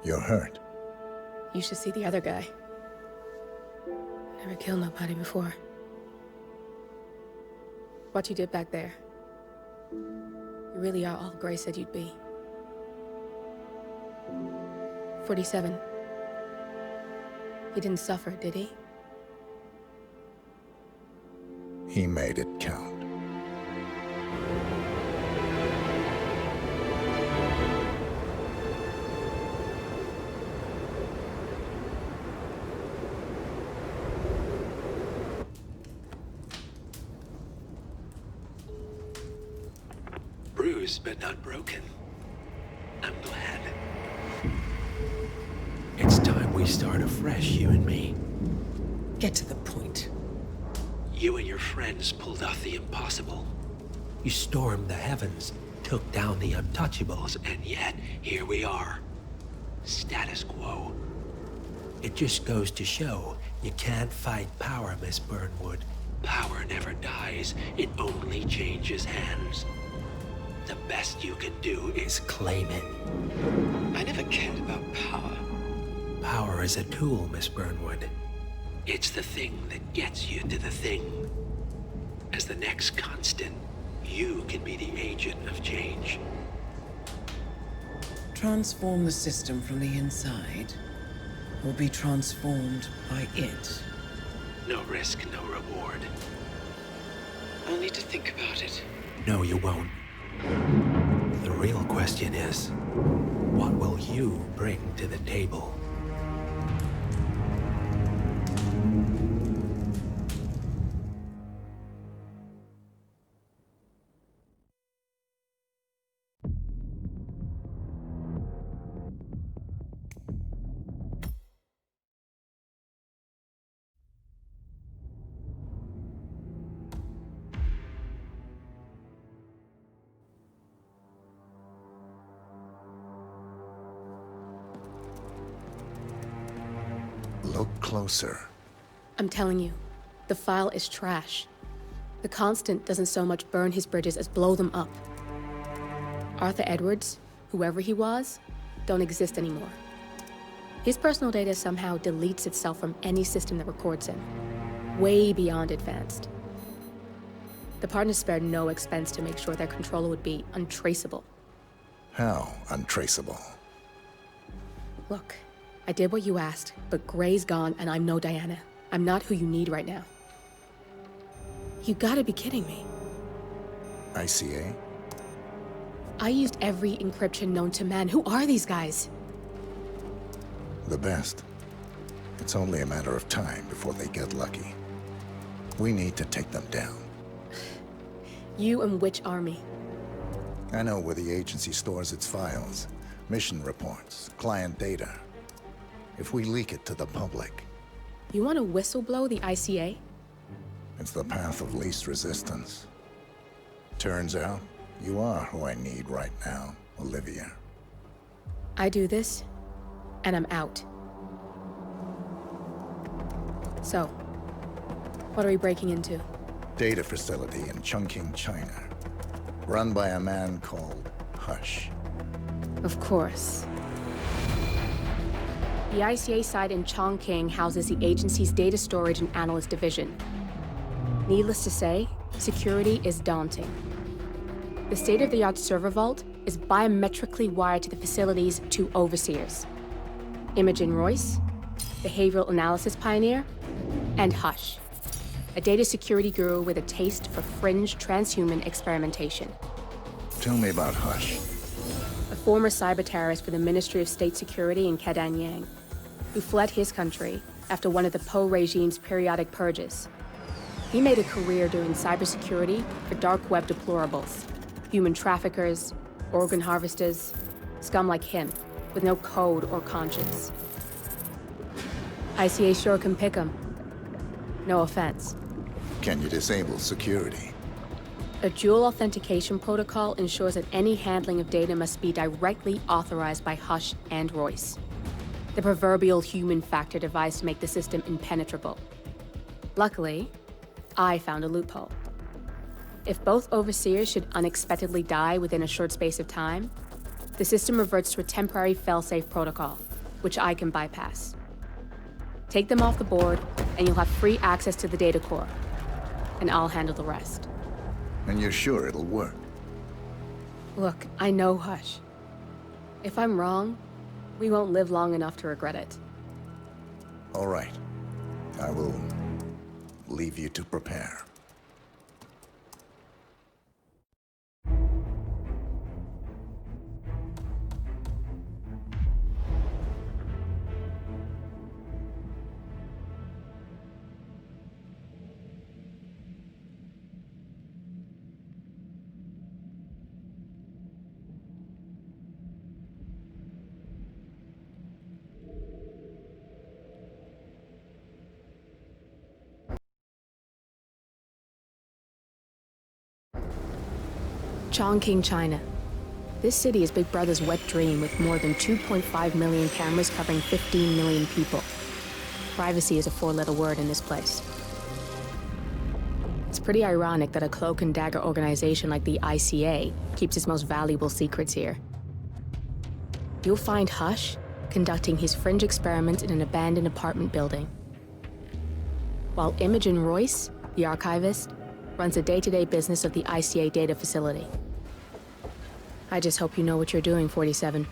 You're hurt. You should see the other guy. Never killed nobody before. What you did back there. You really are all Gray said you'd be. 47. He didn't suffer, did he? He made it count. Bruised but not broken. I'm glad. It's time we start afresh, you and me. Get to the point. You and your friends pulled off the impossible. You stormed the heavens, took down the untouchables, and yet, here we are. Status quo. It just goes to show, you can't fight power, Miss Burnwood. Power never dies, it only changes hands. The best you can do is claim it. I never cared about power. Power is a tool, Miss Burnwood. It's the thing that gets you to the thing. As the next constant, you can be the agent of change. Transform the system from the inside, or be transformed by it. No risk, no reward. I'll need to think about it. No, you won't. The real question is, what will you bring to the table? Look closer. I'm telling you, the file is trash. The Constant doesn't so much burn his bridges as blow them up. Arthur Edwards, whoever he was, don't exist anymore. His personal data somehow deletes itself from any system that records him. Way beyond advanced. The partners spared no expense to make sure their controller would be untraceable. How untraceable? Look, I did what you asked, but Gray's gone and I'm no Diana. I'm not who you need right now. You gotta be kidding me. ICA? I used every encryption known to man. Who are these guys? The best. It's only a matter of time before they get lucky. We need to take them down. You and which army? I know where the agency stores its files, mission reports, client data. If we leak it to the public... You want to whistleblow the ICA? It's the path of least resistance. Turns out, you are who I need right now, Olivia. I do this, and I'm out. So, what are we breaking into? Data facility in Chongqing, China. Run by a man called Hush. Of course. The ICA site in Chongqing houses the agency's data storage and analyst division. Needless to say, security is daunting. The state-of-the-art server vault is biometrically wired to the facility's two overseers. Imogen Royce, behavioral analysis pioneer, and Hush, a data security guru with a taste for fringe transhuman experimentation. Tell me about Hush. A former cyber terrorist for the Ministry of State Security in Kedanyang, who fled his country after one of the Po regime's periodic purges. He made a career doing cybersecurity for dark web deplorables, human traffickers, organ harvesters, scum like him, with no code or conscience. ICA sure can pick 'em. No offense. Can you disable security? A dual authentication protocol ensures that any handling of data must be directly authorized by Hush and Royce. The proverbial human factor device to make the system impenetrable. Luckily, I found a loophole. If both overseers should unexpectedly die within a short space of time, the system reverts to a temporary fail-safe protocol. which I can bypass. Take them off the board, and you'll have free access to the data core. And I'll handle the rest. And you're sure it'll work? Look, I know Hush. If I'm wrong, we won't live long enough to regret it. All right. I will leave you to prepare. Chongqing, China. This city is Big Brother's wet dream with more than 2.5 million cameras covering 15 million people. Privacy is a four-letter word in this place. It's pretty ironic that a cloak and dagger organization like the ICA keeps its most valuable secrets here. You'll find Hush conducting his fringe experiments in an abandoned apartment building, while Imogen Royce, the archivist, runs the day-to-day business of the ICA data facility. I just hope you know what you're doing, 47.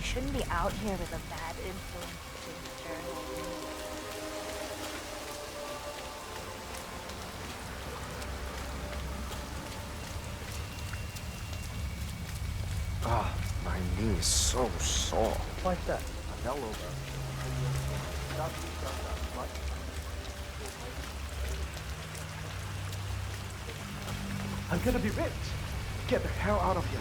Shouldn't be out here with a bad influence in journal. Ah, my knee is so sore. Like that. I fell over. I'm gonna be rich. Get the hell out of here.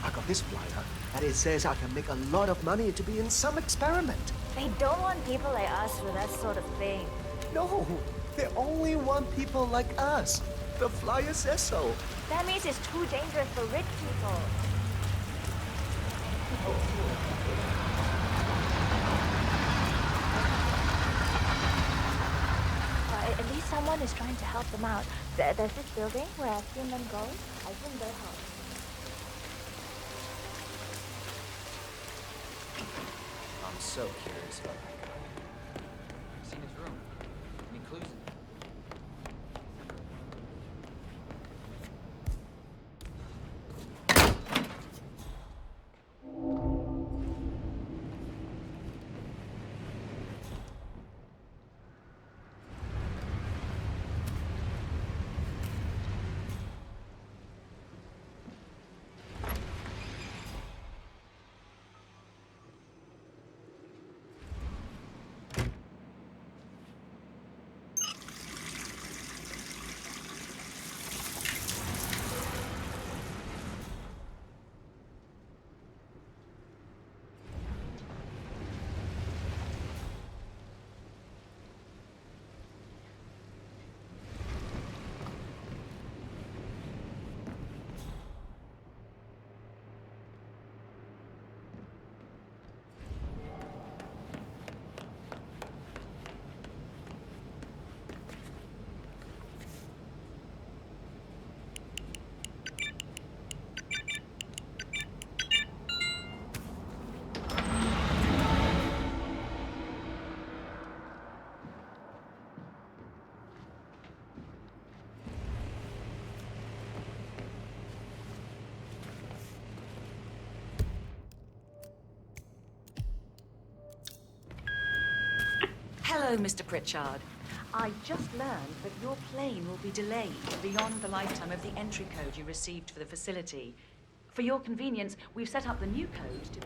I got this flyer, and it says I can make a lot of money to be in some experiment. They don't want people like us for that sort of thing. No, they only want people like us. The flyer says so. That means it's too dangerous for rich people. At least someone is trying to help them out. There's this building where I've seen them go. I think they'll help. I'm so curious about that guy. I've seen his room. Any clues? Hello, Mr. Pritchard. I just learned that your plane will be delayed beyond the lifetime of the entry code you received for the facility. For your convenience, we've set up the new code to...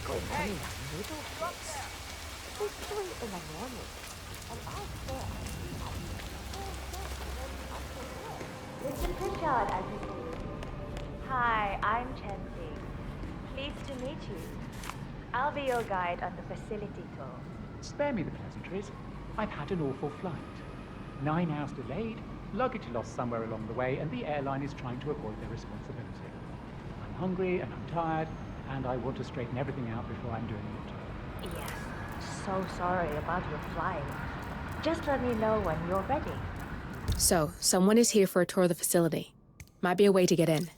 going to need a little fix. It's 3 in the morning, and I said Mr. Pritchard, I presume. Hi, I'm Chongqing. Pleased to meet you. I'll be your guide on the facility tour. Spare me the pleasantries. I've had an awful flight. 9 hours delayed, luggage lost somewhere along the way, and the airline is trying to avoid their responsibility. I'm hungry and I'm tired, and I want to straighten everything out before I'm doing the tour. Yes, so sorry about your flight. Just let me know when you're ready. So, someone is here for a tour of the facility. Might be a way to get in.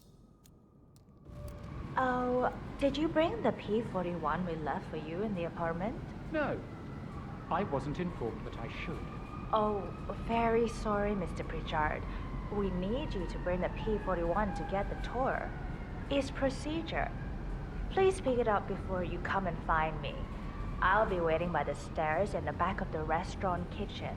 Oh, did you bring the P-41 we left for you in the apartment? No, I wasn't informed that I should. Oh, very sorry, Mr. Pritchard. We need you to bring the P-41 to get the tour. It's procedure. Please pick it up before you come and find me. I'll be waiting by the stairs in the back of the restaurant kitchen.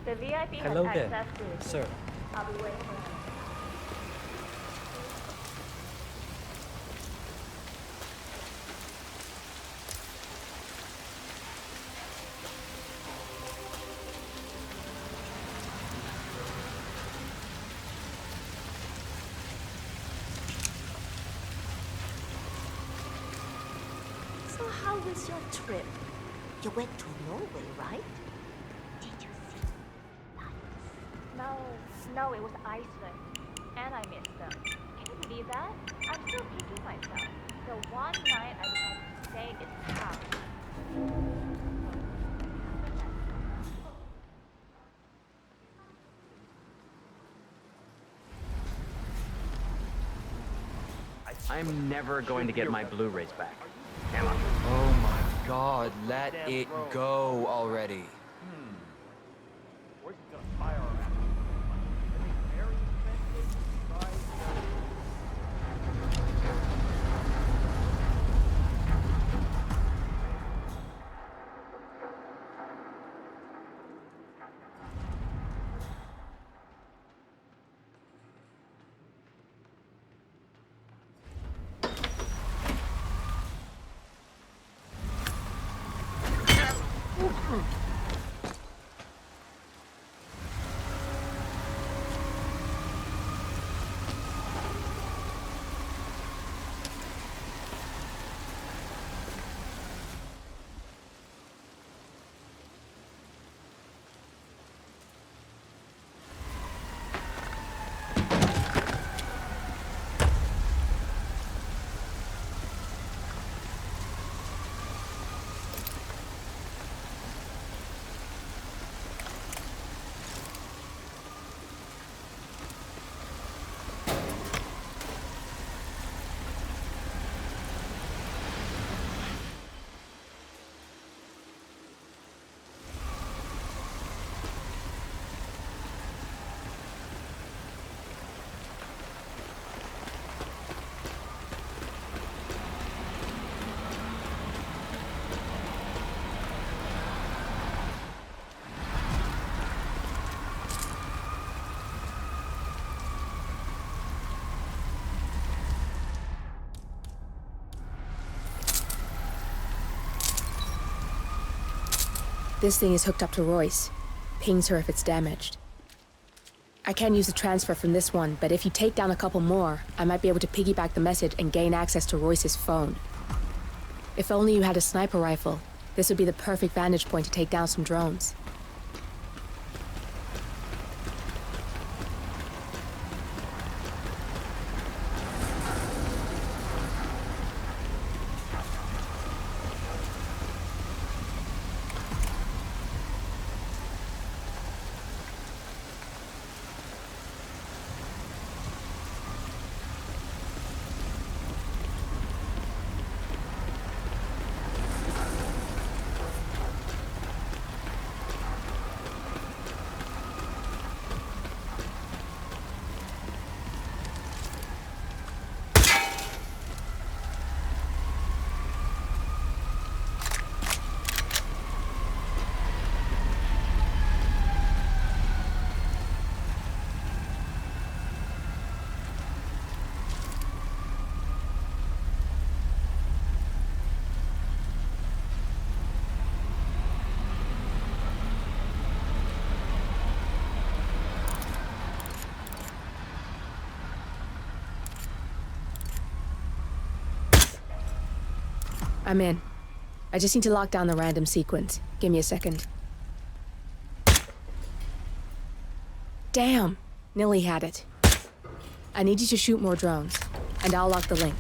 The VIP Hello has there, access to it. sir. I'll be waiting for him. So how was your trip? You went to Norway, right? Did you see lights? No, it was Iceland. And I missed them. Can you believe that? I'm still kicking myself. The one night I decided to stay in town. I'm never going to get my Blu-rays back. Am I? Oh my god, let it go already. This thing is hooked up to Royce. Pings her if it's damaged. I can't use the transfer from this one, but if you take down a couple more, I might be able to piggyback the message and gain access to Royce's phone. If only you had a sniper rifle, this would be the perfect vantage point to take down some drones. I'm in. I just need to lock down the random sequence. Give me a second. Damn! Nilly had it. I need you to shoot more drones, and I'll lock the link.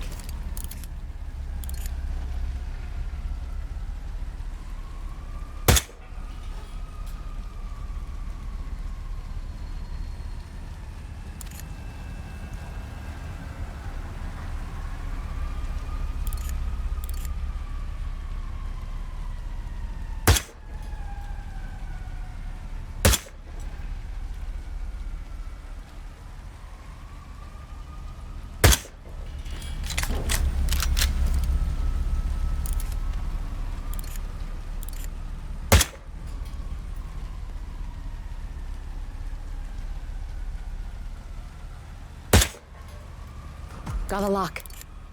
Got a lock.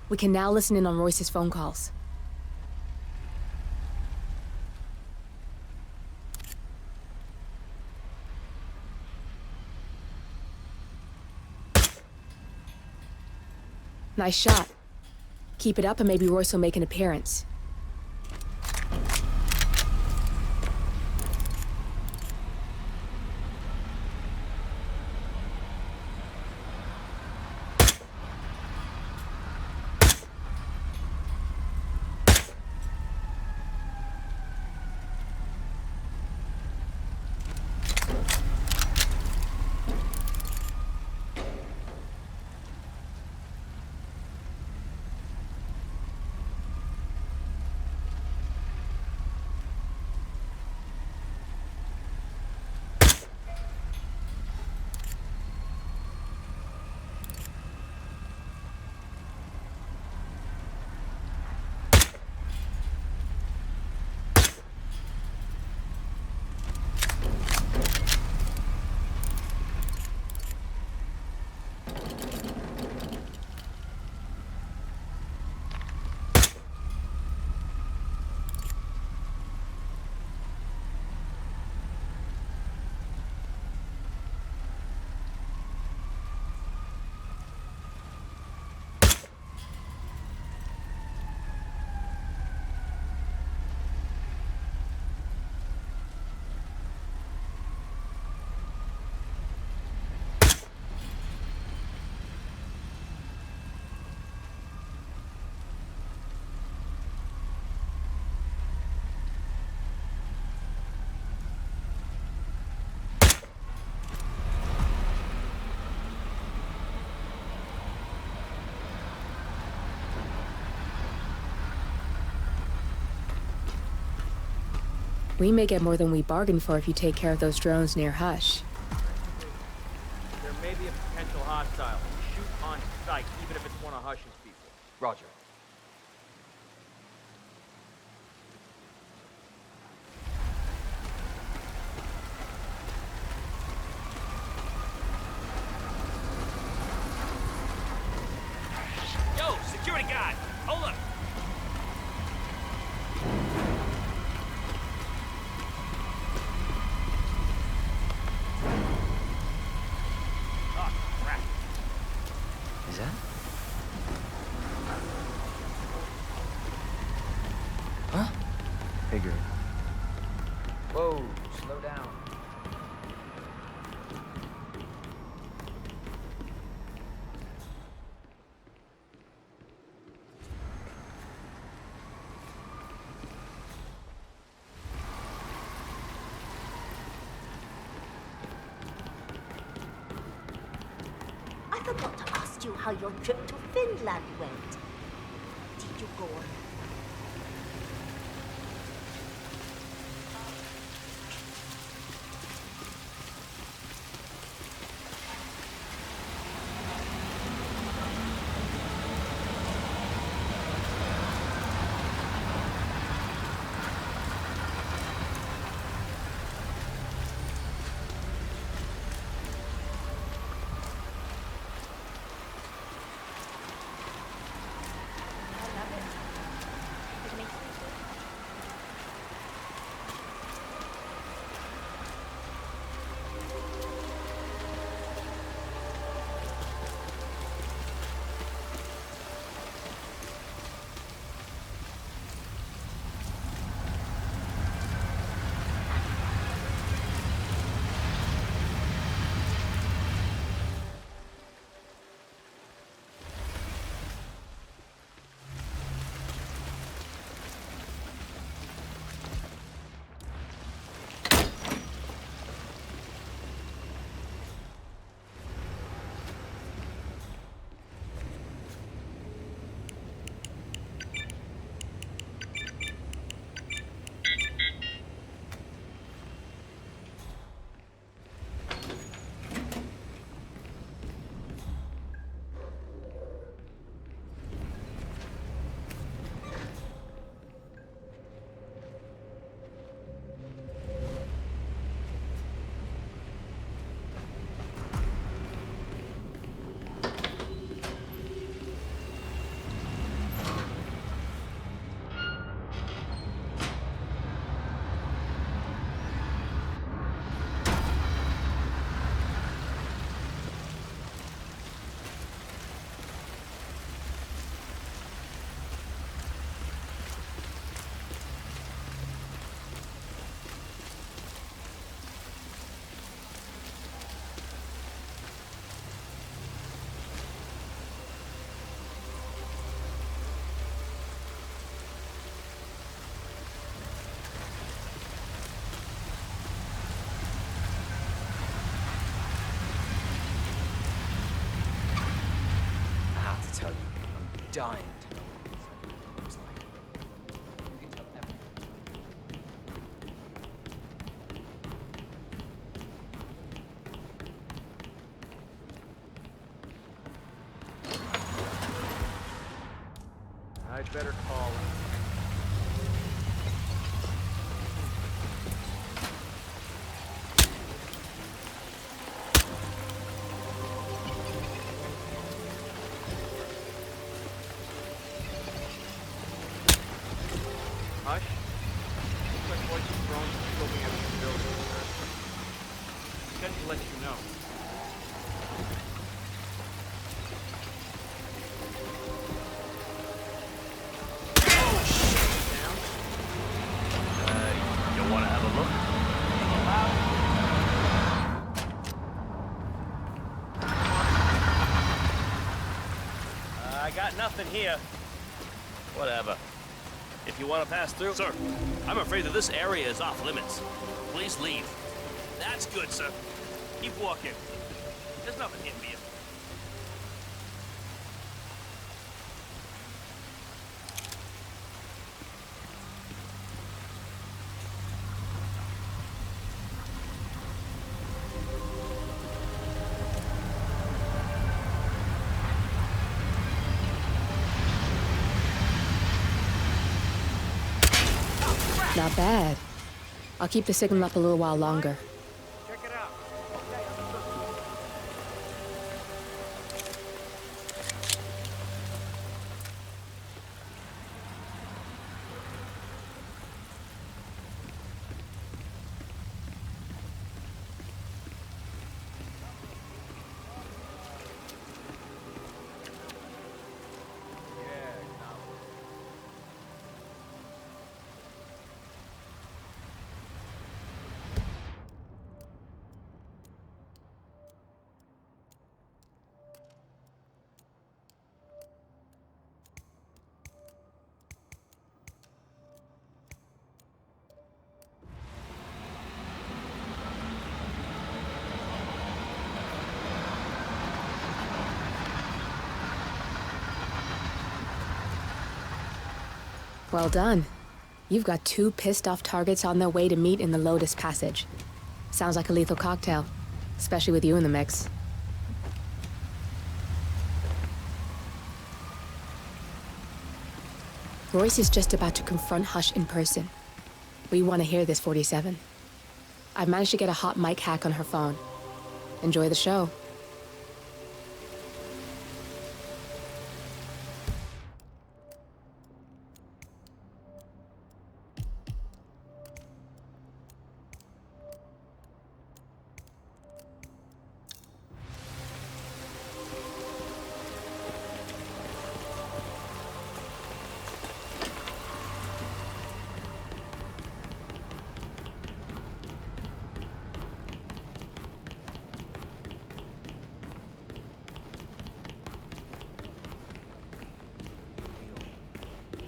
We can now listen in on Royce's phone calls. Nice shot. Keep it up and maybe Royce will make an appearance. We may get more than we bargained for if you take care of those drones near Hush. There may be a potential hostile. Shoot on sight, even if it's one of Hush's people. Roger. Yo, security guard! Hold up! Is that? Huh? Figured. Whoa, slow down. I forgot to ask you how your trip to Finland went. Did you go on? dying. I'd better call him. Hush. Looks like voice of drones are scoping out the building. Schedule lets you know. You want to have a look? I got nothing here. Whatever. If you want to pass through... Sir, I'm afraid that this area is off limits. Please leave. That's good, sir. Keep walking. There's nothing here for you. Not bad. I'll keep the signal up a little while longer. Check it out. Okay, Well done. You've got 2 pissed-off targets on their way to meet in the Lotus Passage. Sounds like a lethal cocktail, especially with you in the mix. Royce is just about to confront Hush in person. We want to hear this, 47. I've managed to get a hot mic hack on her phone. Enjoy the show.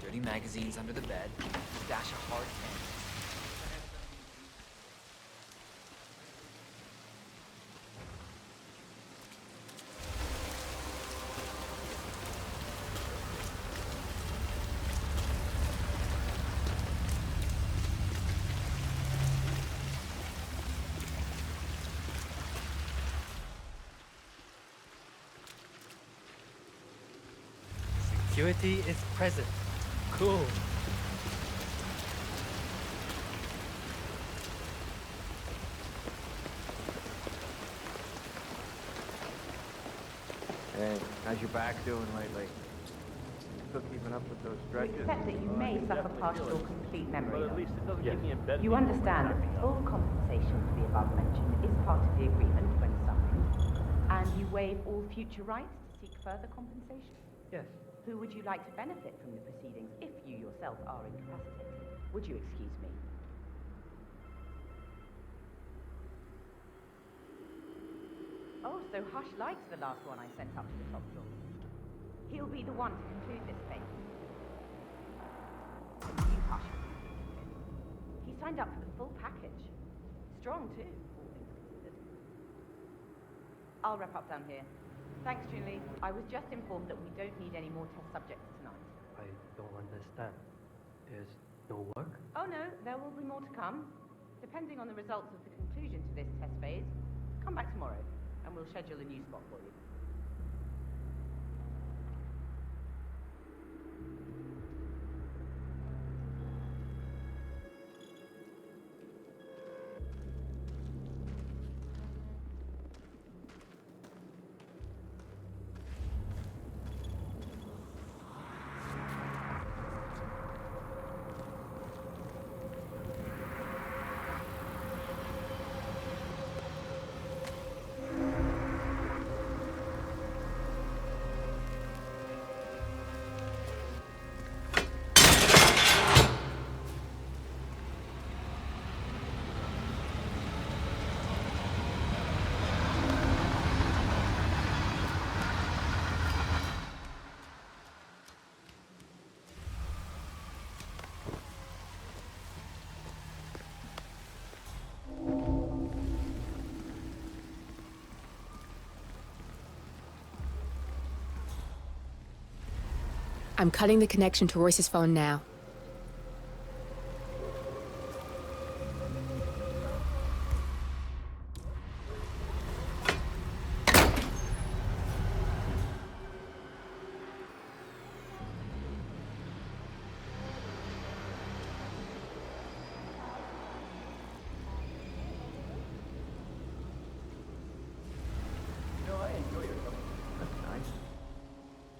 Dirty magazines under the bed. Stash a hard pen. Security is present. Cool. Hey, how's your back doing lately? Still keeping up with those You stretches? accept that you may suffer partial or complete memory But at loss. least it doesn't keep me in bed. You understand that full compensation for the above mentioned is part of the agreement when signed, and you waive all future rights to seek further compensation? Yes. Who would you like to benefit from the proceedings if you yourself are incapacitated? Would you excuse me? Oh, so Hush likes the last one I sent up to the top floor. He'll be the one to conclude this case. You Hush. He signed up for the full package. Strong, too, all things considered. I'll wrap up down here. Thanks, Julie. I was just informed that we don't need any more test subjects tonight. I don't understand. There's no work? Oh no, there will be more to come. Depending on the results of the conclusion to this test phase, come back tomorrow and we'll schedule a new spot for you. I'm cutting the connection to Royce's phone now.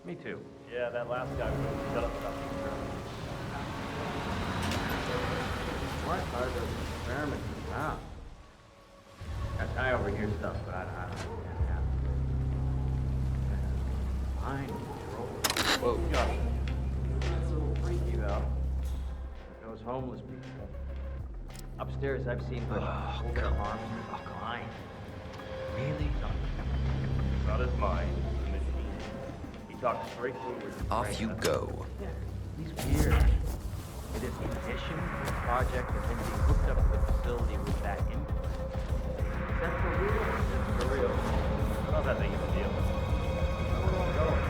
Me too. Yeah, that last guy really shut up about the experiment. What are those experiments about? I overhear stuff, but I don't understand how. Mind control. Whoa. Josh. That's a little freaky, though. Those homeless people. Upstairs, I've seen them hold their arms behind. Really? Not as mine. Talk straight forward. Off you go. Yeah, he's weird. It is the addition to the project of him being hooked up to the facility with that input. Is that for real? It's for real. Not that big of a deal. Where we're all going.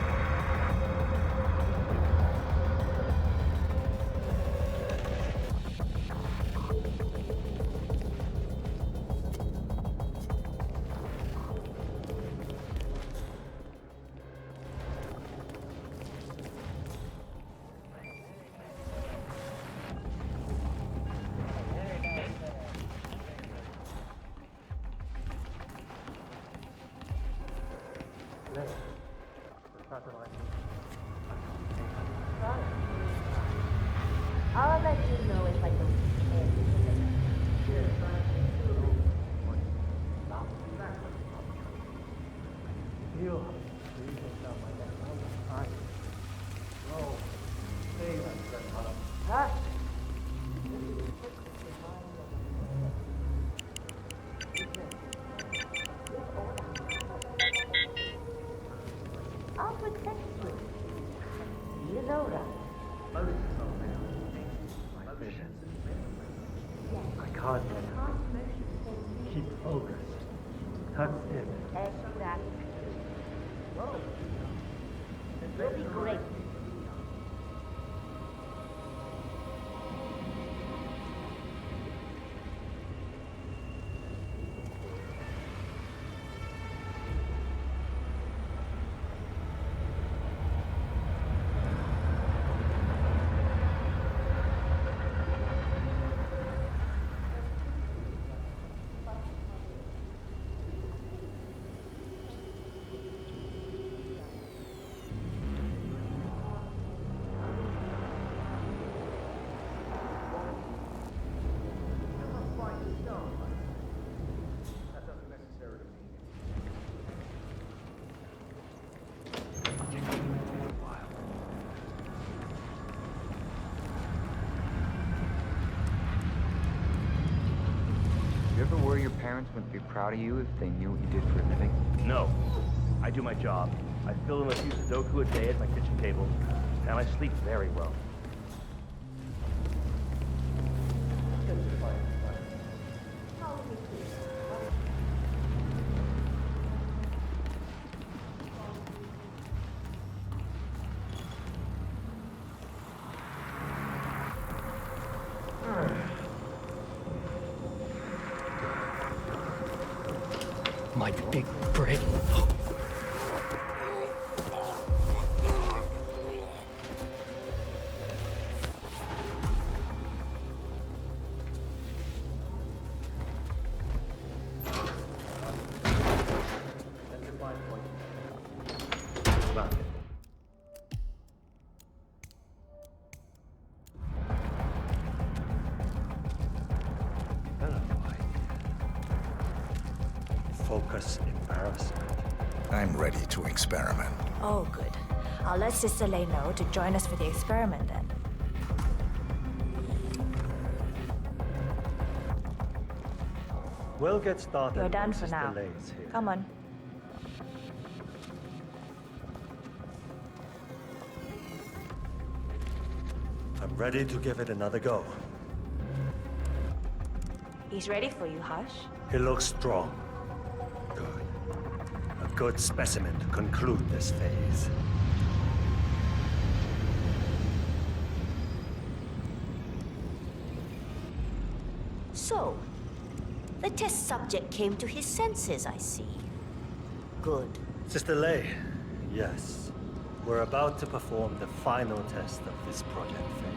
I'll let you know if I don't Huh? I'll protect you. You know that. My vision. I can't let it. Keep focused. That's it. Exactly. You'll be great. You ever worry your parents wouldn't be proud of you if they knew what you did for a living? No. I do my job. I fill in a few Sudoku a day at my kitchen table, and I sleep very well. like big brain. Focus embarrassment. I'm ready to experiment. Oh, good. I'll let Sister Lei know to join us for the experiment then. We'll get started. You're done when for Sister now. Lei is here. Come on. I'm ready to give it another go. He's ready for you, Hush. He looks strong. Good. A good specimen to conclude this phase. So, the test subject came to his senses, I see. Good. Sister Lei, yes. We're about to perform the final test of this project phase.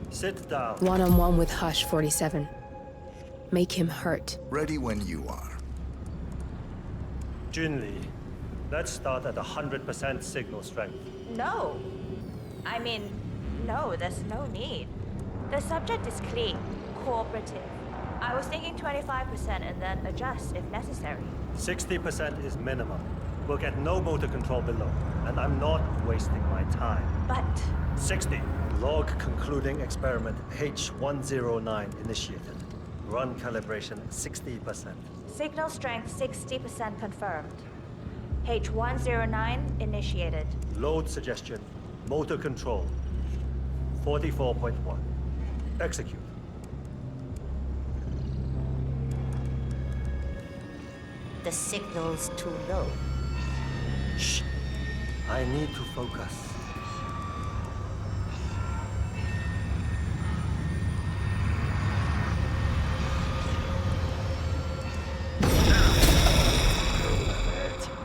Sit down. One-on-one with Hush 47. Make him hurt. Ready when you are. Junli, let's start at 100% signal strength. No. I mean, no, there's no need. The subject is clean, cooperative. I was thinking 25% and then adjust if necessary. 60% is minimum. We'll get no motor control below, and I'm not wasting my time. But... 60. Log concluding experiment H109 initiated. Run calibration 60%. Signal strength 60% confirmed. H109 initiated. Load suggestion, motor control 44.1. Execute. The signal's too low. Shh. I need to focus.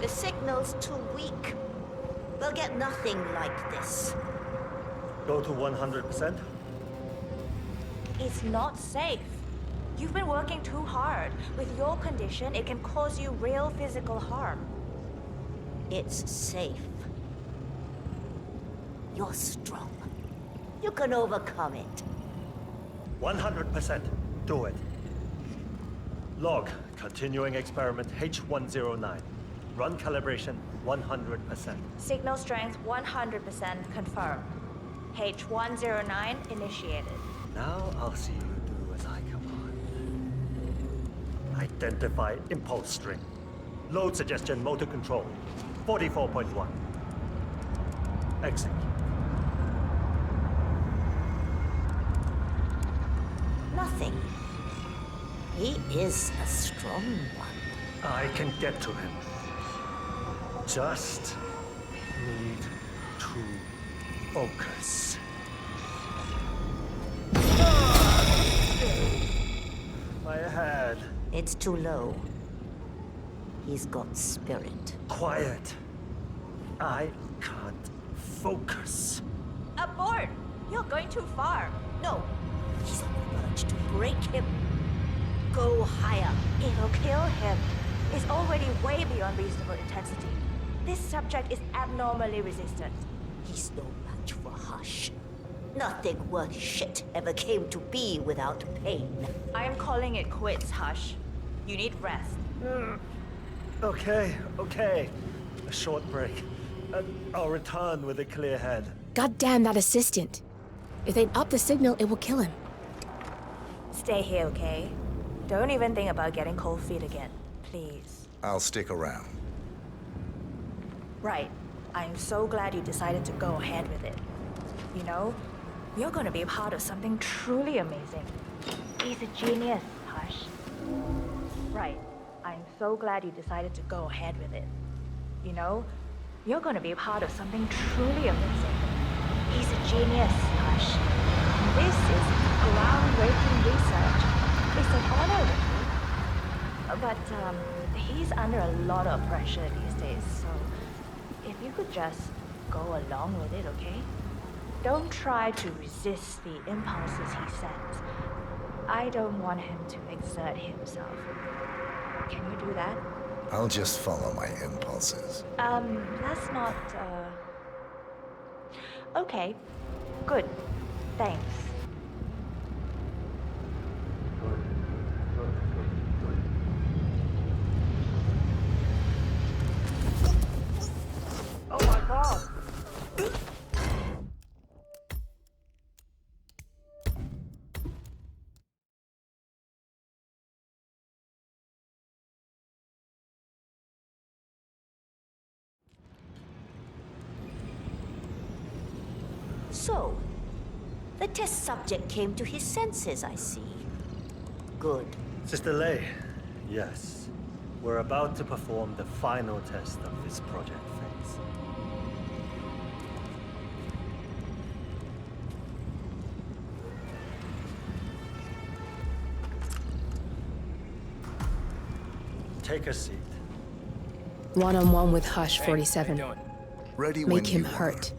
The signal's too weak. We'll get nothing like this. Go to 100%? It's not safe. You've been working too hard. With your condition, it can cause you real physical harm. It's safe. You're strong. You can overcome it. 100%. Do it. Log continuing experiment H109. Run calibration 100%. Signal strength 100% confirmed. H109 initiated. Now I'll see you do as I command. Identify impulse string. Load suggestion motor control 44.1. Execute. Nothing. He is a strong one. I can get to him. Just need to focus. My head. It's too low. He's got spirit. Quiet. I can't focus. Abort! You're going too far. No. He's on the verge to break him. Go higher. It'll kill him. It's already way beyond reasonable intensity. This subject is abnormally resistant. He's no match for Hush. Nothing worth shit ever came to be without pain. I am calling it quits, Hush. You need rest. Okay. A short break. I'll return with a clear head. God damn that assistant. If they'd up the signal, it will kill him. Stay here, okay? Don't even think about getting cold feet again. Please. I'll stick around. Right. I'm so glad you decided to go ahead with it. You know, you're gonna be a part of something truly amazing. He's a genius, Hush. Right. I'm so glad you decided to go ahead with it. You know, You're going to be a part of something truly amazing. He's a genius, Hush. This is groundbreaking research. It's an honor, Ricky. But he's under a lot of pressure these days, so if you could just go along with it, okay? Don't try to resist the impulses he sends. I don't want him to exert himself. Can you do that? I'll just follow my impulses. That's not, Okay. Good. Thanks. Oh my god! So, the test subject came to his senses, I see. Good. Sister Lei, yes. We're about to perform the final test of this project phase. Take a seat. One-on-one with Hush 47. Ready Make when him you hurt.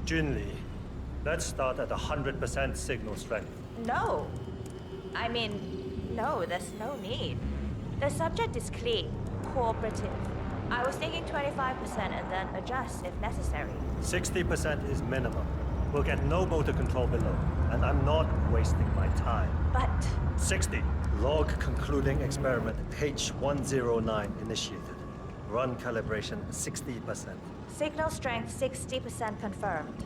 Junli, let's start at 100% signal strength. No. I mean, no, there's no need. The subject is clean, cooperative. I was thinking 25% and then adjust if necessary. 60% is minimum. We'll get no motor control below, and I'm not wasting my time. But... 60. Log concluding experiment H109 initiated. Run calibration 60%. Signal strength 60% confirmed.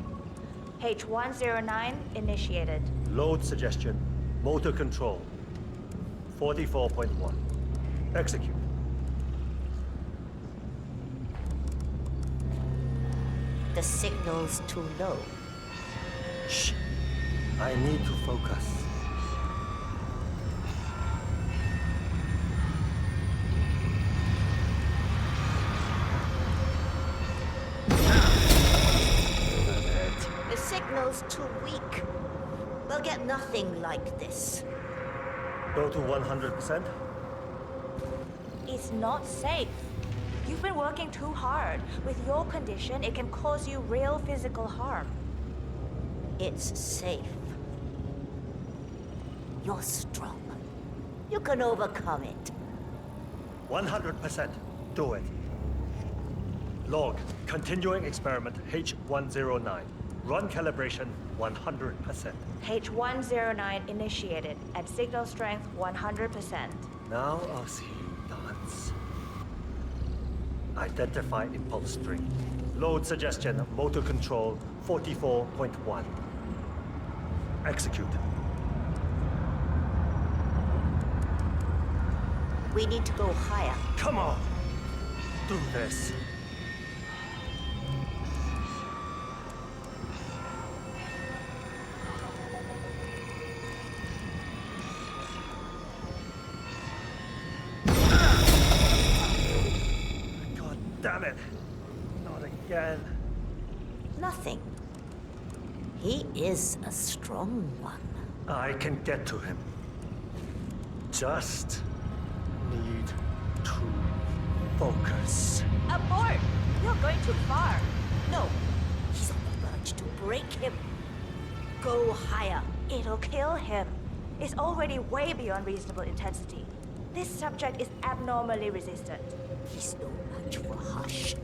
H109 initiated. Load suggestion, motor control 44.1. Execute. The signal's too low. Shh. I need to focus. The signal's too weak. We'll get nothing like this. Go to 100%? It's not safe. You've been working too hard. With your condition, it can cause you real physical harm. It's safe. You're strong. You can overcome it. 100%. Do it. Log, continuing experiment H109. Run calibration 100%. H109 initiated at signal strength 100%. Now I'll see you dance. Identify impulse string. Load suggestion, motor control 44.1. Execute. We need to go higher. Come on! Do this. God damn it! Not again. Nothing. He is a strong one. I can get to him. Just need to focus. Abort! You're going too far. No. He's on the verge to break him. Go higher. It'll kill him. It's already way beyond reasonable intensity. This subject is abnormally resistant. He's no match for Hush.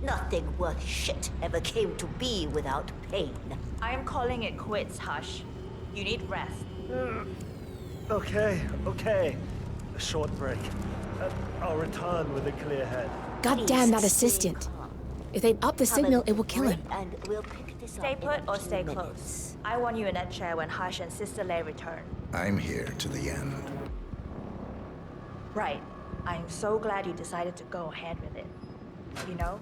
Nothing worth shit ever came to be without pain. I am calling it quits, Hush. You need rest. Okay. A short break. I'll return with a clear head. God damn that assistant. If they up the signal, it will kill him. And we'll pick this Stay up put in or a few stay minutes. close. I want you in that chair when Hush and Sister Lei return. I'm here to the end. Right. I am so glad you decided to go ahead with it. You know?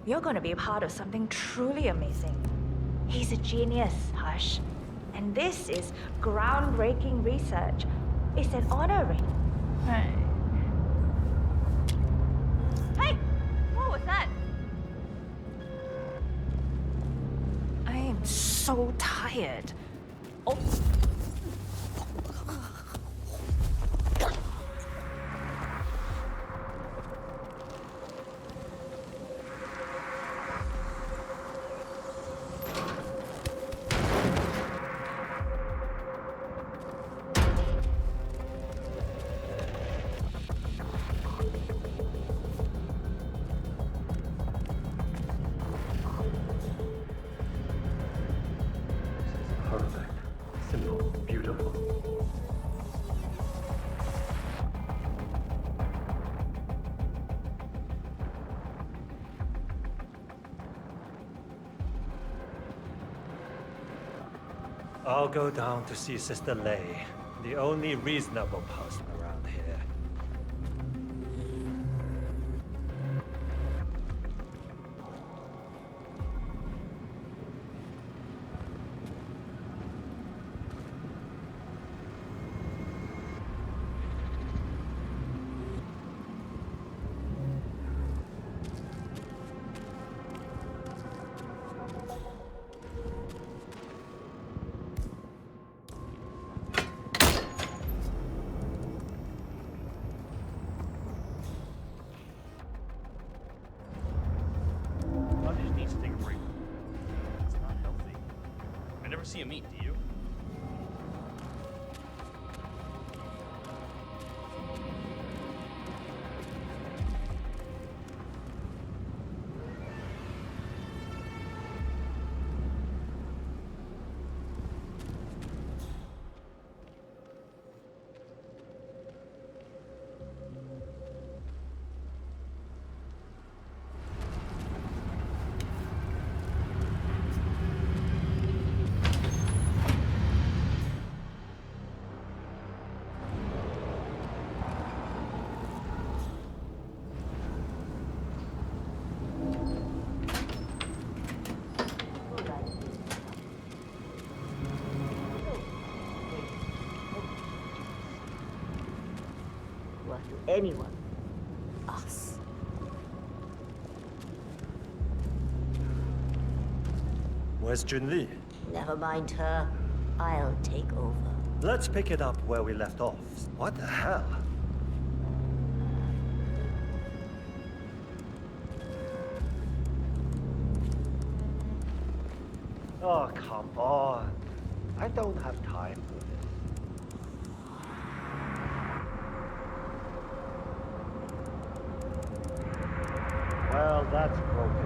You're gonna be a part of something truly amazing. He's a genius, Hush. And this is groundbreaking research. It's an honor ring. Hey! What was that? I am so tired. Oh. Perfect. Simple. Beautiful. I'll go down to see Sister Lei, the only reasonable person around here. I just need to take a break. It's not healthy. I never see him eat, do you? Well, to anyone. Us. Where's Junli? Never mind her. I'll take over. Let's pick it up where we left off. What the hell? Oh, come on. I don't have time for this. Well, that's broken.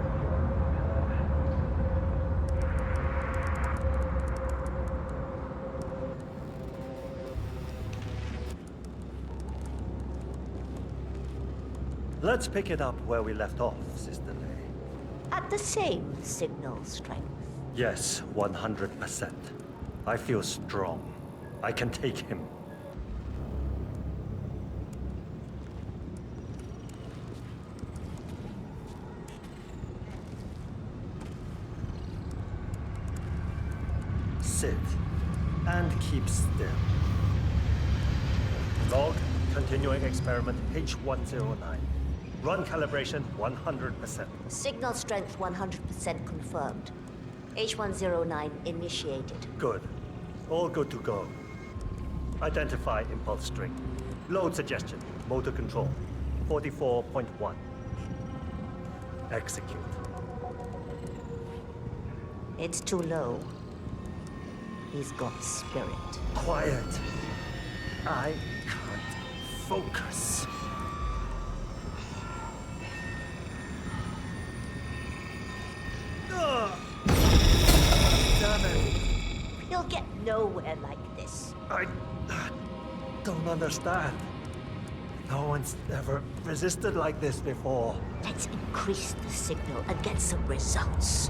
Let's pick it up where we left off, Sister Lei. At the same signal strength. Yes, 100%. I feel strong. I can take him. Sit and keep still. Log, continuing experiment H109. Run calibration 100%. Signal strength 100% confirmed. H109 initiated. Good. All good to go. Identify impulse string. Load suggestion. Motor control. 44.1. Execute. It's too low. He's got spirit. Quiet. I can't focus. Damn it. You'll get nowhere like this. I don't understand. No one's ever resisted like this before. Let's increase the signal and get some results.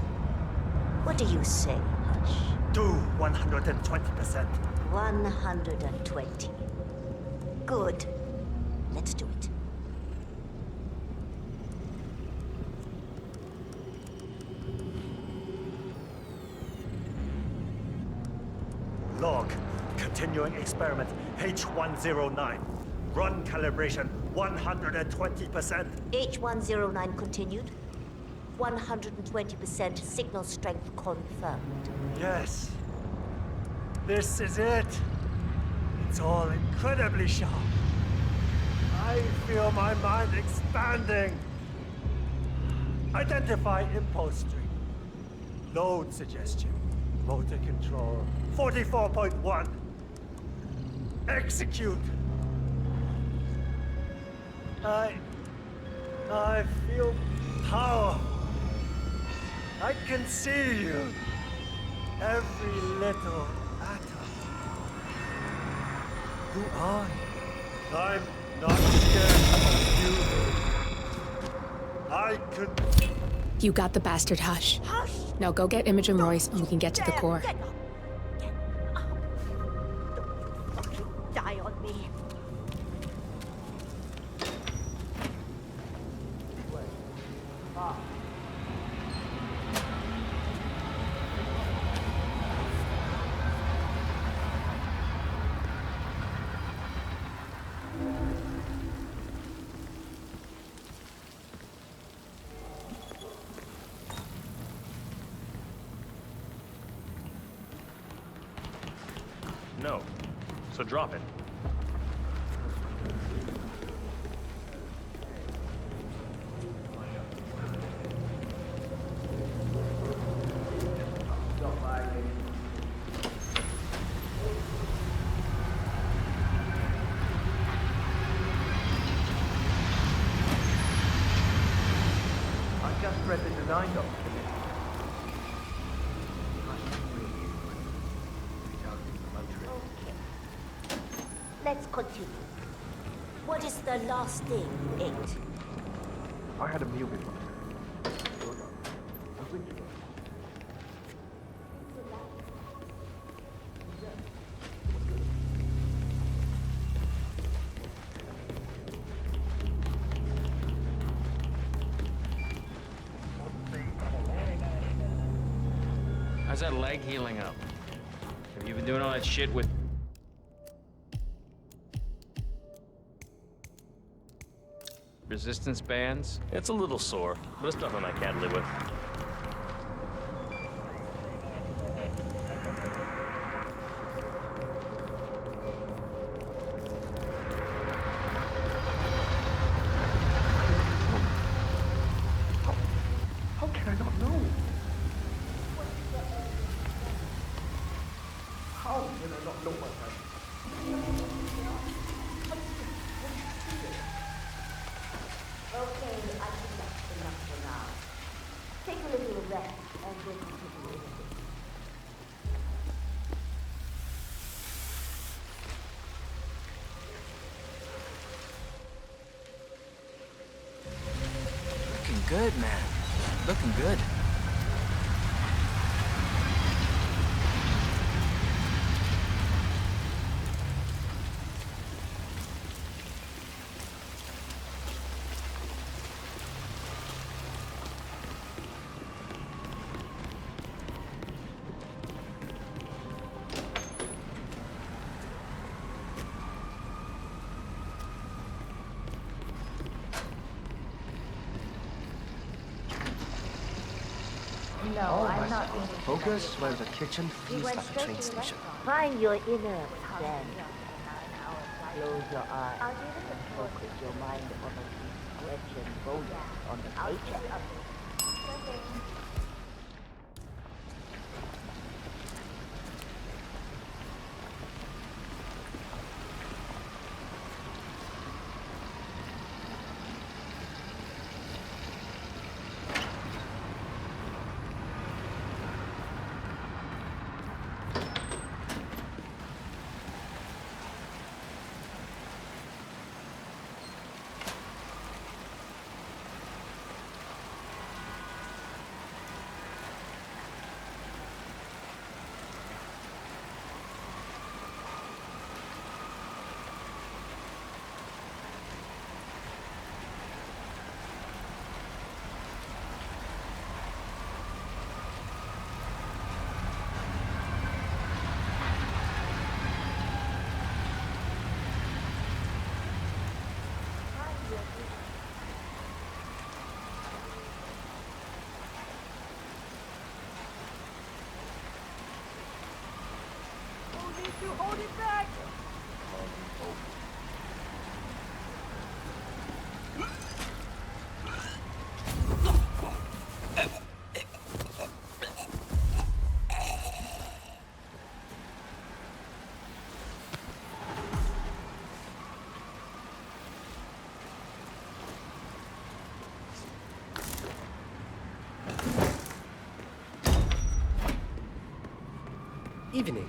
What do you say, Hush? Do 120%. 120. Good. Let's do it. Log. Continuing experiment H109. Run calibration 120%. H109 continued. 120% signal strength confirmed. Yes. This is it. It's all incredibly sharp. I feel my mind expanding. Identify impulse string. Load suggestion. Motor control. 44.1. Execute. I feel power. I can see you. Every little atom. Who are you? I'm not scared of you. I could... You got the bastard, Hush. Hush! Now go get Imogen Royce and we can get to the core. Get up! Get up! Don't you fucking die on me. No. So drop it. I just read the design document. Let's continue. What is the last thing you ate? I had a meal with myself. A ritual. How's that leg healing up? Have you been doing all that shit with... resistance bands? It's a little sore, but it's nothing I can't live with. How can I not know? How can I not know what happened? Okay, I think that's enough for now. Take a little rest and we'll continue with it. Looking good, man. Looking good. No, I'm not going to Focus, where the kitchen feels like a train station. Find your inner then. Close your eyes. Focus your mind on a question bonus on the paycheck. Evening.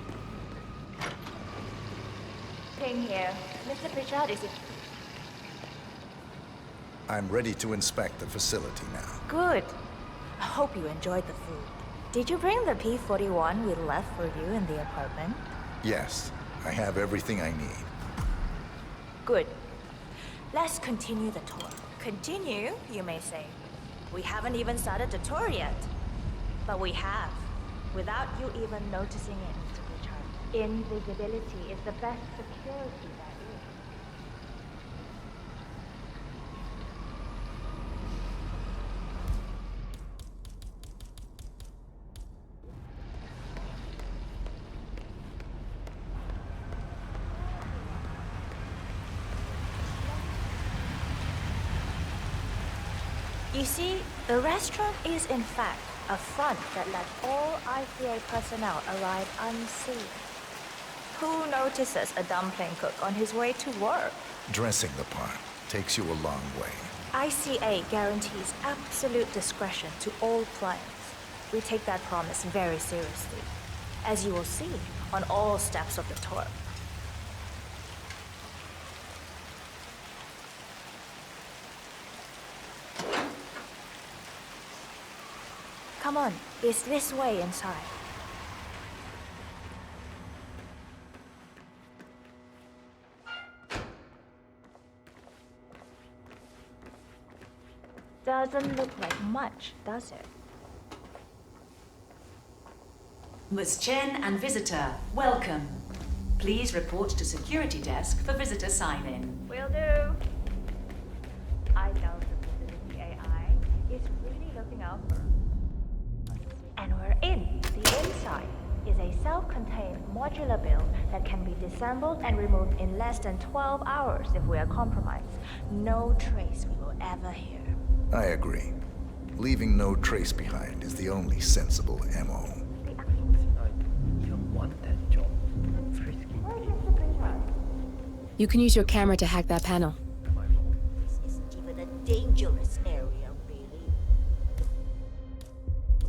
King here. Mr. Pritchard is... I'm ready to inspect the facility now. Good. I hope you enjoyed the food. Did you bring the P-41 we left for you in the apartment? Yes, I have everything I need. Good. Let's continue the tour. Continue, you may say. We haven't even started the tour yet. But we have, without you even noticing it, Mr. Pritchard. Invisibility is the best security that is. You see, the restaurant is in fact a front that lets all ICA personnel arrive unseen. Who notices a dumpling cook on his way to work? Dressing the part takes you a long way. ICA guarantees absolute discretion to all clients. We take that promise very seriously, as you will see on all steps of the tour. Come on, it's this way inside. Doesn't look like much, does it? Ms. Chen and visitor, welcome. Please report to security desk for visitor sign-in. Will do. I know the facility AI is really looking out for us. And we're in. The inside is a self-contained modular build that can be disassembled and removed in less than 12 hours if we are compromised. No trace we will ever hear. I agree. Leaving no trace behind is the only sensible MO. You don't want that job. Frisking people. You can use your camera to hack that panel. This isn't even a dangerous area, really.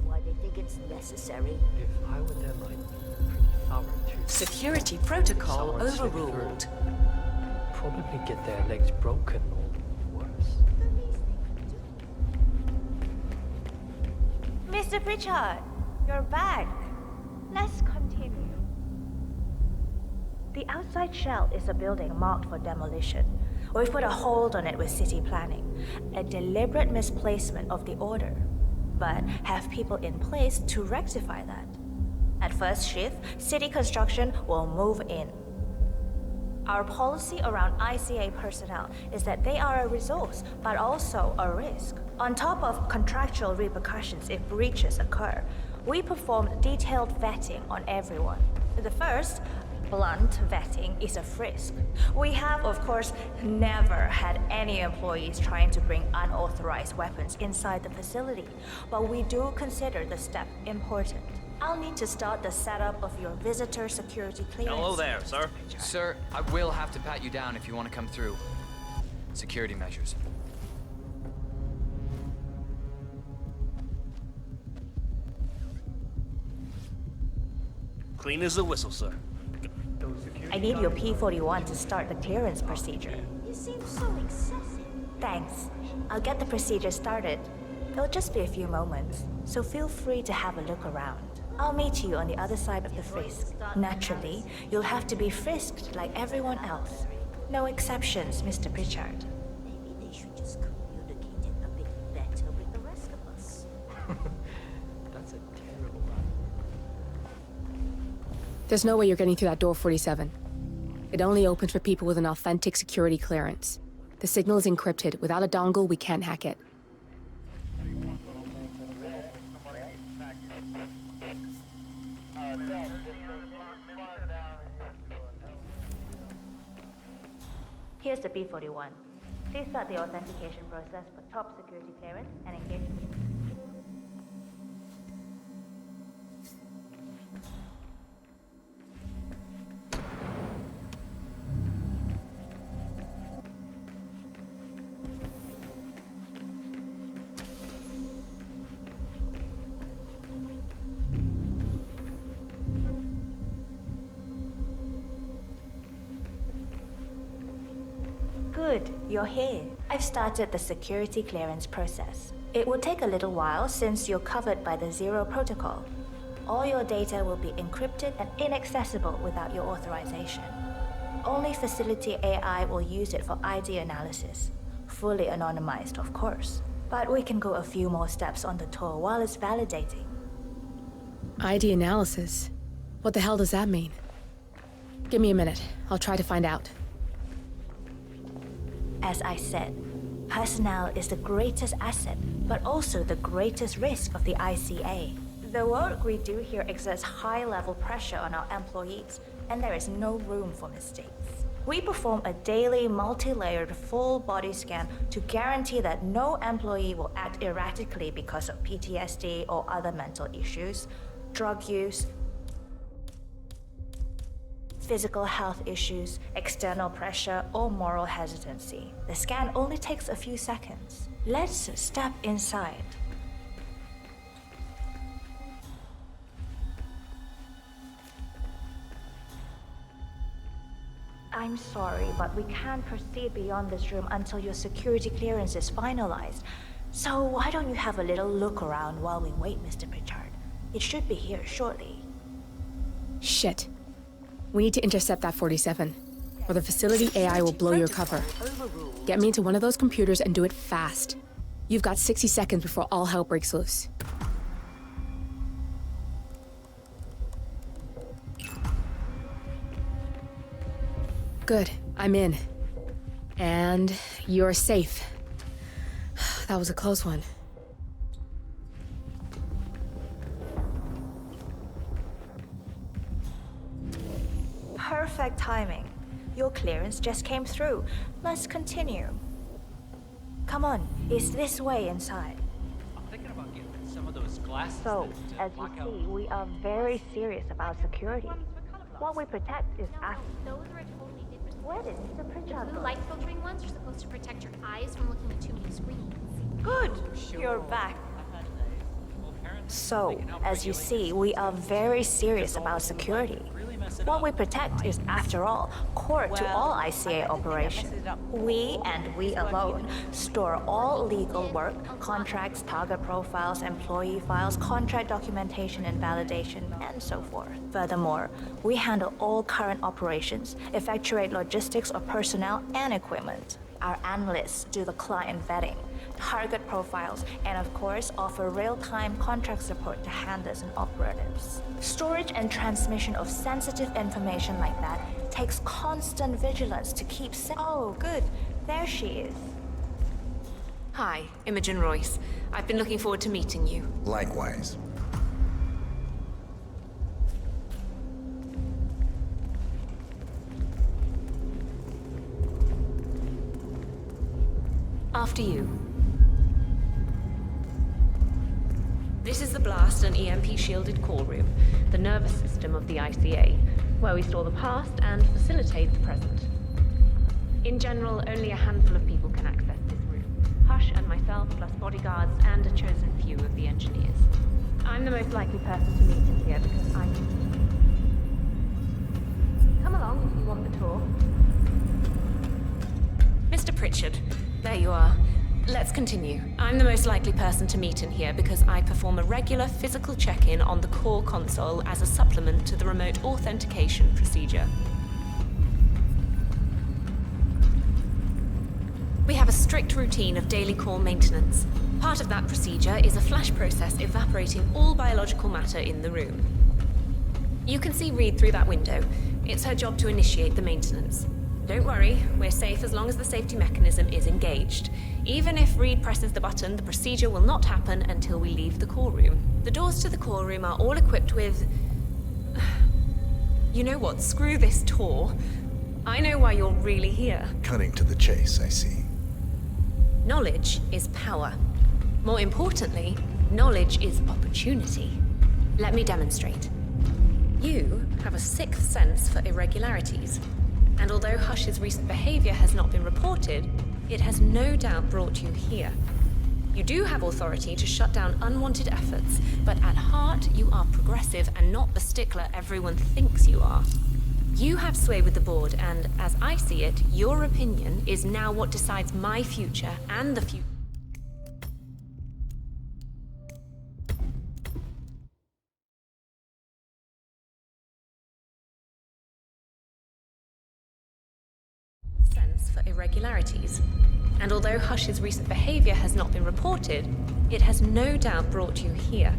Why they think it's necessary? If I were them, I'd be pretty thorough too. Security protocol Someone slipping overruled. through, probably get their legs broken or worse. Mr. Pritchard, you're back. Let's continue. The outside shell is a building marked for demolition. We've put a hold on it with city planning. A deliberate misplacement of the order, but have people in place to rectify that. At first shift, city construction will move in. Our policy around ICA personnel is that they are a resource, but also a risk. On top of contractual repercussions if breaches occur, we perform detailed vetting on everyone. The first, blunt vetting, is a frisk. We have, of course, never had any employees trying to bring unauthorized weapons inside the facility, but we do consider the step important. I'll need to start the setup of your visitor security clearance. Hello there, sir. Sir, I will have to pat you down if you want to come through. Security measures. Clean as a whistle, sir. I need your P-41 to start the clearance procedure. You seem so excessive. Thanks. I'll get the procedure started. It'll just be a few moments, so feel free to have a look around. I'll meet you on the other side of the frisk. Naturally, you'll have to be frisked like everyone else. No exceptions, Mr. Pritchard. Maybe they should just communicate it a bit better with the rest of us. That's a terrible There's no way you're getting through that door 47. It only opens for people with an authentic security clearance. The signal is encrypted. Without a dongle, we can't hack it. Here's the P-41. Please start the authentication process for top security clearance and engagement. Good, you're here. I've started the security clearance process. It will take a little while since you're covered by the Zero Protocol. All your data will be encrypted and inaccessible without your authorization. Only facility AI will use it for ID analysis. Fully anonymized, of course. But we can go a few more steps on the tour while it's validating. ID analysis? What the hell does that mean? Give me a minute. I'll try to find out. As I said, personnel is the greatest asset, but also the greatest risk of the ICA. The work we do here exerts high-level pressure on our employees, and there is no room for mistakes. We perform a daily, multi-layered, full-body scan to guarantee that no employee will act erratically because of PTSD or other mental issues, drug use, physical health issues, external pressure, or moral hesitancy. The scan only takes a few seconds. Let's step inside. I'm sorry, but we can't proceed beyond this room until your security clearance is finalized. So why don't you have a little look around while we wait, Mr. Pritchard? It should be here shortly. Shit. We need to intercept that 47, or the facility AI will blow your cover. Get me into one of those computers and do it fast. You've got 60 seconds before all hell breaks loose. Good, I'm in. And you're safe. That was a close one. Perfect timing. Your clearance just came through. Let's continue. Come on, it's this way inside. I'm thinking about getting some of those glasses. So, as you see, we are very serious about security. What we protect is us. Those are a totally different. Where did Mr. Pritchard The blue go? light filtering ones are supposed to protect your eyes from looking at too many screens. Good, you're back. So, as you see, we are very serious about security. What we protect is, after all, core to all ICA operations. We, and we alone, store all legal work, contracts, target profiles, employee files, contract documentation and validation, and so forth. Furthermore, we handle all current operations, effectuate logistics of personnel and equipment. Our analysts do the client vetting, target profiles, and of course offer real-time contract support to handlers and operatives. Storage and transmission of sensitive information like that takes constant vigilance to keep Oh, good. There she is. Hi, Imogen Royce. I've been looking forward to meeting you. Likewise. After you. This is the blast and EMP-shielded call room, the nervous system of the ICA, where we store the past and facilitate the present. In general, only a handful of people can access this room. Hush and myself, plus bodyguards, and a chosen few of the engineers. I'm the most likely person to meet in here because I'm... Come along if you want the tour. Mr. Pritchard, there you are. Let's continue. I'm the most likely person to meet in here because I perform a regular physical check-in on the core console as a supplement to the remote authentication procedure. We have a strict routine of daily core maintenance. Part of that procedure is a flash process evaporating all biological matter in the room. You can see Reed through that window. It's her job to initiate the maintenance. Don't worry, we're safe as long as the safety mechanism is engaged. Even if Reed presses the button, the procedure will not happen until we leave the core room. The doors to the core room are all equipped with... You know what? Screw this tour. I know why you're really here. Cutting to the chase, I see. Knowledge is power. More importantly, knowledge is opportunity. Let me demonstrate. You have a sixth sense for irregularities. And although Hush's recent behavior has not been reported, it has no doubt brought you here. You do have authority to shut down unwanted efforts, but at heart you are progressive and not the stickler everyone thinks you are. You have sway with the board, and as I see it, your opinion is now what decides my future and the future. Sense for irregularities. And although Hush's recent behavior has not been reported, it has no doubt brought you here.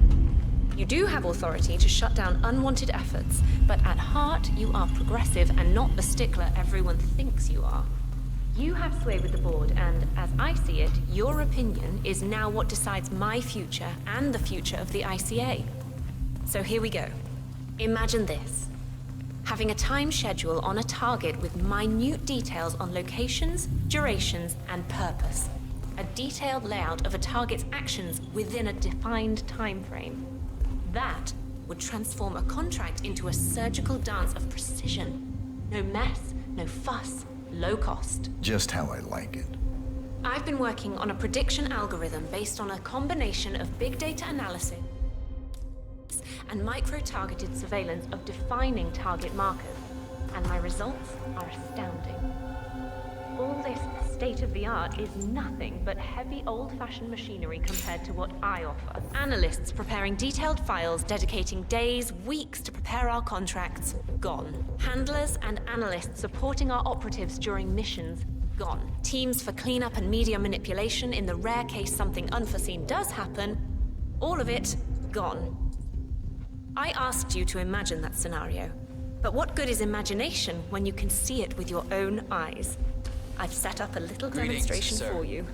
You do have authority to shut down unwanted efforts, but at heart, you are progressive and not the stickler everyone thinks you are. You have sway with the board, and as I see it, your opinion is now what decides my future and the future of the ICA. So here we go. Imagine this. Having a time schedule on a target with minute details on locations, durations, and purpose. A detailed layout of a target's actions within a defined time frame. That would transform a contract into a surgical dance of precision. No mess, no fuss, low cost. Just how I like it. I've been working on a prediction algorithm based on a combination of big data analysis and micro-targeted surveillance of defining target markers, and my results are astounding. All this state-of-the-art is nothing but heavy old-fashioned machinery compared to what I offer. Analysts preparing detailed files dedicating days, weeks to prepare our contracts, gone. Handlers and analysts supporting our operatives during missions, gone. Teams for cleanup and media manipulation in the rare case something unforeseen does happen, all of it, gone. I asked you to imagine that scenario, but what good is imagination when you can see it with your own eyes? I've set up a little demonstration for you.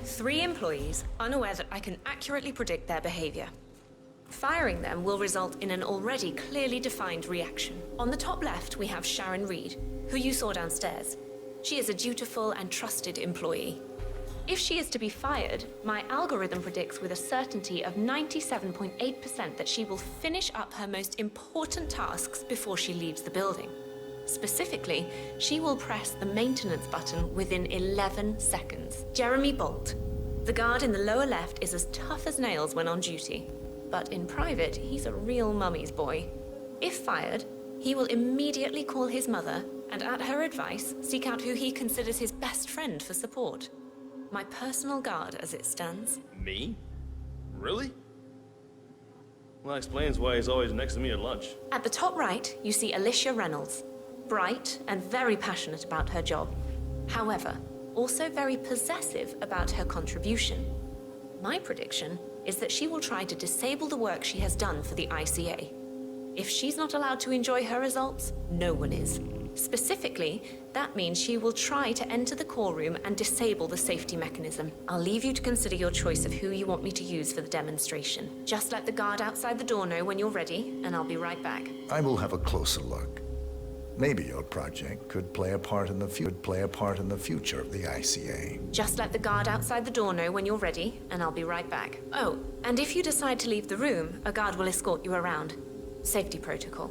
3 employees, unaware that I can accurately predict their behavior. Firing them will result in an already clearly defined reaction. On the top left, we have Sharon Reed, who you saw downstairs. She is a dutiful and trusted employee. If she is to be fired, my algorithm predicts with a certainty of 97.8% that she will finish up her most important tasks before she leaves the building. Specifically, she will press the maintenance button within 11 seconds. Jeremy Bolt. The guard in the lower left is as tough as nails when on duty, but in private, he's a real mummy's boy. If fired, he will immediately call his mother and, at her advice, seek out who he considers his best friend for support. My personal guard as it stands. Me? Really? Well, that explains why he's always next to me at lunch. At the top right, you see Alicia Reynolds. Bright and very passionate about her job. However, also very possessive about her contribution. My prediction is that she will try to disable the work she has done for the ICA. If she's not allowed to enjoy her results, no one is. Specifically, that means she will try to enter the core room and disable the safety mechanism. I'll leave you to consider your choice of who you want me to use for the demonstration. Just let the guard outside the door know when you're ready, and I'll be right back. I will have a closer look. Maybe your project could play a part in the future of the ICA. Just let the guard outside the door know when you're ready, and I'll be right back. Oh, and if you decide to leave the room, a guard will escort you around. Safety protocol.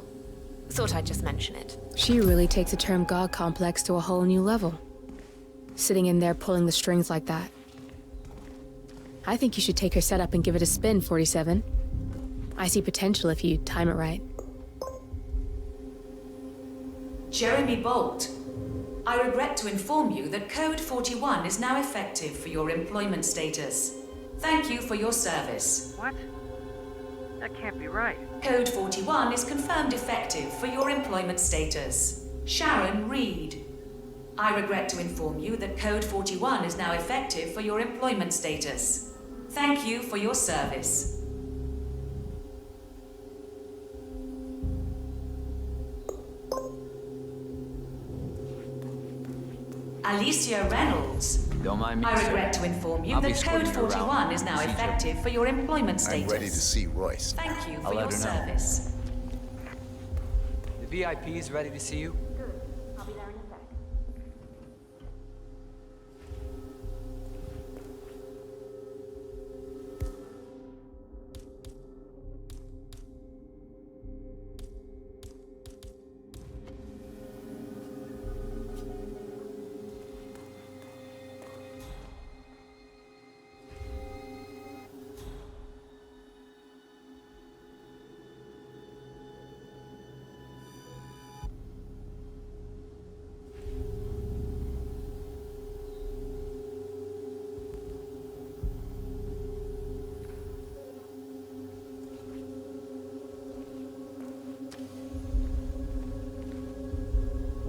Thought I'd just mention it. She really takes the term God complex to a whole new level. Sitting in there pulling the strings like that. I think you should take her setup and give it a spin, 47. I see potential if you time it right. Jeremy Bolt, I regret to inform you that Code 41 is now effective for your employment status. Thank you for your service. What? That can't be right. Code 41 is confirmed effective for your employment status. Sharon Reed. I regret to inform you that Code 41 is now effective for your employment status. Thank you for your service. Alicia Reynolds. Don't mind me, I sir. regret to inform you I'll be that Code escorting you around 41 is now procedure. effective for your employment status. I'm ready to see Royce. Thank you I'll for your let her know. service. The VIP is ready to see you. Good. I'll be there in a sec.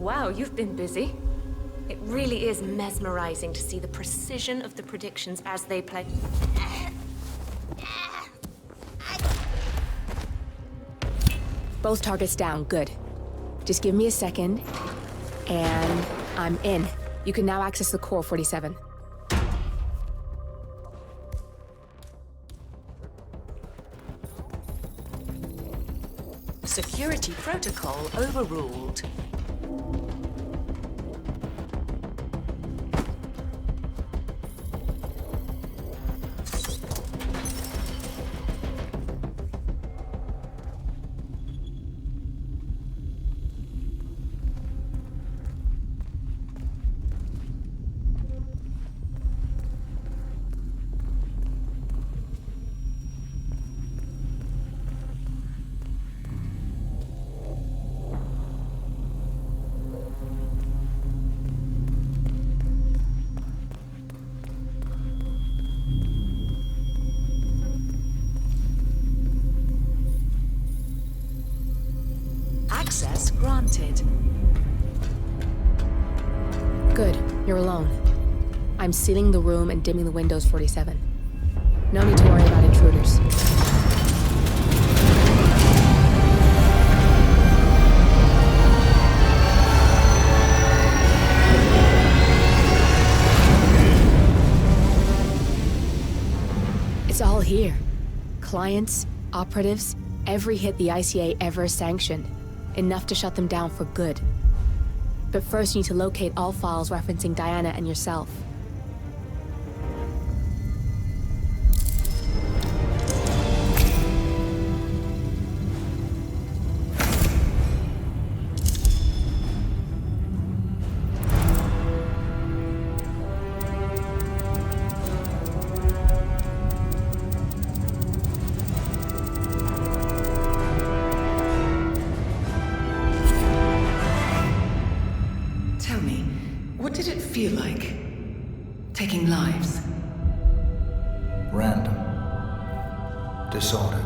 Wow, you've been busy. It really is mesmerizing to see the precision of the predictions as they play. Both targets down, good. Just give me a second, and I'm in. You can now access the core, 47. Security protocol overruled. Access granted. Good, you're alone. I'm sealing the room and dimming the windows, 47. No need to worry about intruders. It's all here. Clients, operatives, every hit the ICA ever sanctioned. Enough to shut them down for good. But first you need to locate all files referencing Diana and yourself. What did it feel like? Taking lives? Random. Disorder.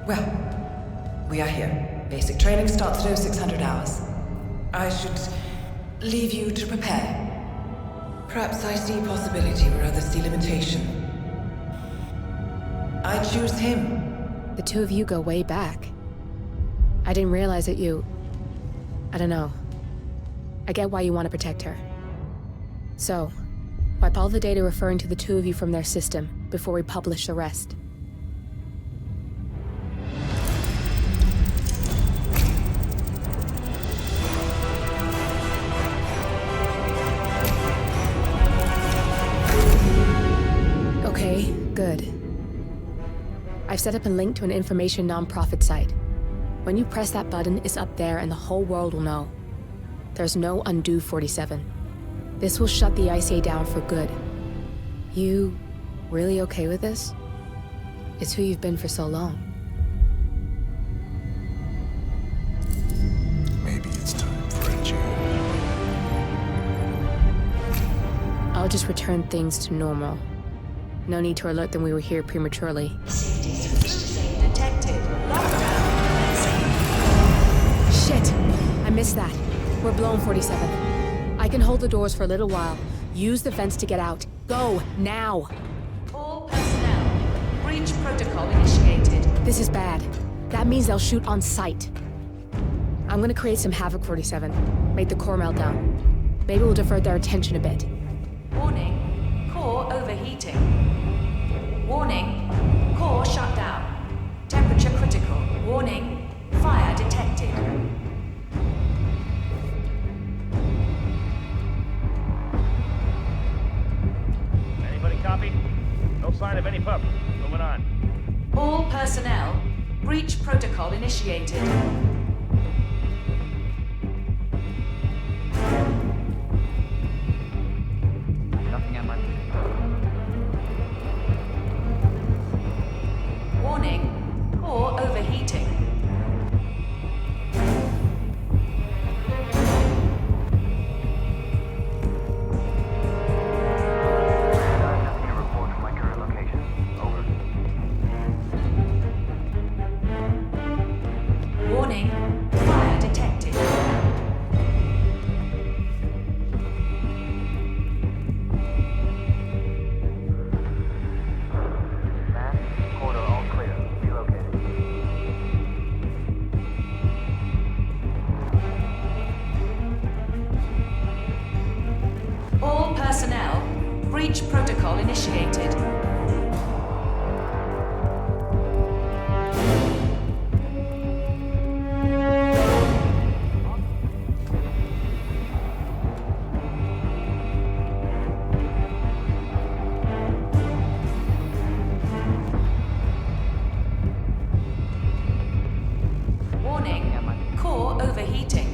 Well, we are here. Basic training starts at 0600 hours. I should leave you to prepare. Perhaps I see possibility where others see limitation. I choose him. The two of you go way back. I didn't realize that you... I don't know. I get why you want to protect her. So, wipe all the data referring to the two of you from their system before we publish the rest. Okay, good. I've set up a link to an information non-profit site. When you press that button, it's up there and the whole world will know. There's no undo, 47. This will shut the ICA down for good. You really okay with this? It's who you've been for so long. Maybe it's time for a change. I'll just return things to normal. No need to alert them we were here prematurely. Detected. Shit! I missed that. We're blown, 47. I can hold the doors for a little while. Use the vents to get out. Go, now! All personnel. Breach protocol initiated. This is bad. That means they'll shoot on sight. I'm gonna create some havoc, 47. Make the core melt down. Maybe we'll divert their attention a bit. Warning. Core overheating. Warning. Core shut down. Temperature critical. Warning. Fire detected. Copy. No sign of any pup. Moving on. All personnel. Breach protocol initiated. Nothing at my... Warning. Core overheating. Warning, Breach protocol initiated. Warning, core overheating.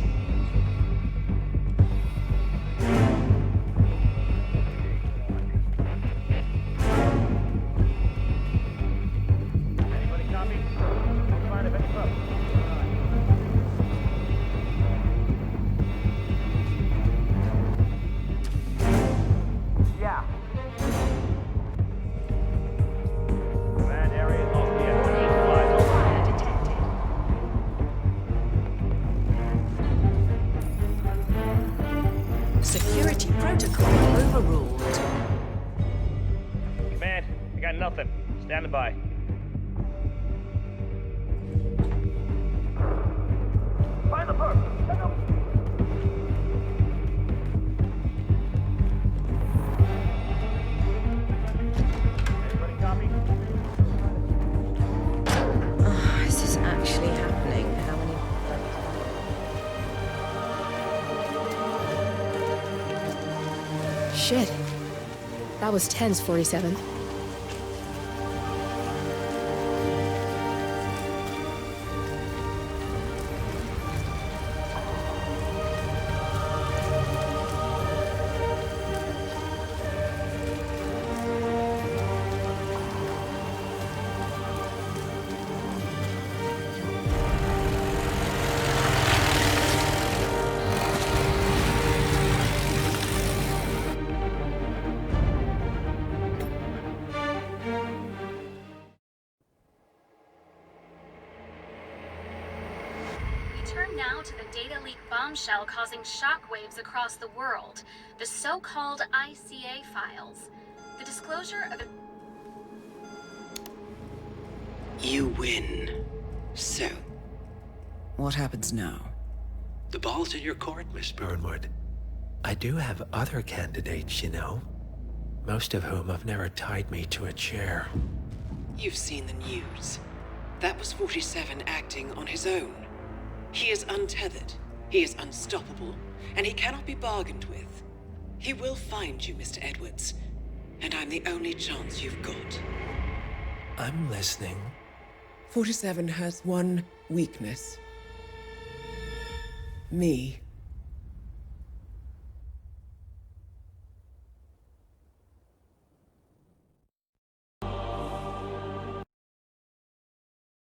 Anybody copy? Find if any trouble. Yeah. Command area is all clear. Supplies over. Fire detected. Security protocol overruled. Command, I got nothing. Standing by. Find the perp. Send them. Anybody copy? Is this actually happening? How many... Shit. That was 10's 47. Turn now to the data leak bombshell causing shockwaves across the world, the so-called ICA files. The disclosure of... You win. So, What happens now? The ball's in your court, Miss Burnwood. I do have other candidates, you know. Most of whom have never tied me to a chair. you've seen the news. That was 47 acting on his own. He is untethered, he is unstoppable, and he cannot be bargained with. He will find you, Mr. Edwards, and I'm the only chance you've got. I'm listening. 47 has one weakness. Me.